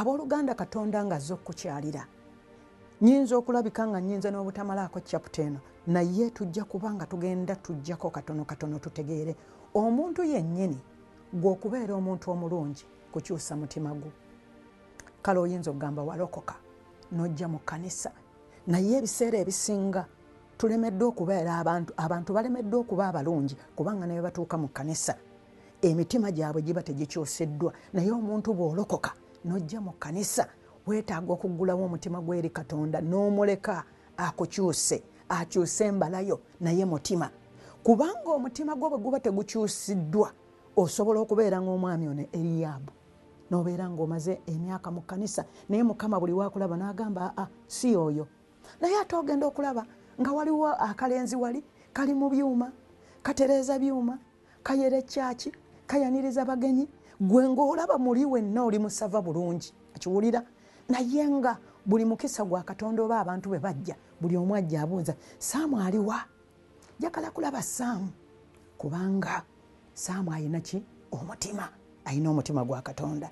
abooluganda Katonda ng'azze okukyalira. Nyinza okulabika nga nnyinza n'obutamalaako chapter eno, naye tujja kubanga tugenda tujjako katono tutegeere omuntu yennyini gw'okubeera omuntu omulungi kukyusa mutima gwo. Kale oyinza okugamba walokoka n'ojja mu kkanisa, naye ebiseera ebisinga tulemeddwa okubeera abantu balemeddwa okuba abalungi kubanga naye batuuka mu kkanisa emitima gyabwe giba tegikyusiddwa. Naye omuntu bw'olokoka n'ojja mu kkanisa weetaaga okuggulawo omutima gwe eri Katonda n'omuleka akukyuse, akyuse embalayo naye mutima. Kubanga omutima gwo bwe guba tegukyusiddwa osobola okubeera ng'omwami ono Eriyaabu, n'obeera ng'omaze emyaka mu kkanisa naye Mukama buli waakulaba n'agamba si oyo. Naye ate ogenda okulaba nga waliwo akalenzi wali kali mu byuma, katereeza byuma, kayera ekyaki, kayaniriza bagenyi, gwe ng'olaba muli wenna oli musava bulungi, akiwulira. Naye nga buli mukisa gwa Katonda oba abantu bwe bajja buli omu ajja abuuza Saamu aliwa? Njagala kulaba Saamu kubanga Saamu ayina ki? Omutima, ayina omutima gwa Katonda.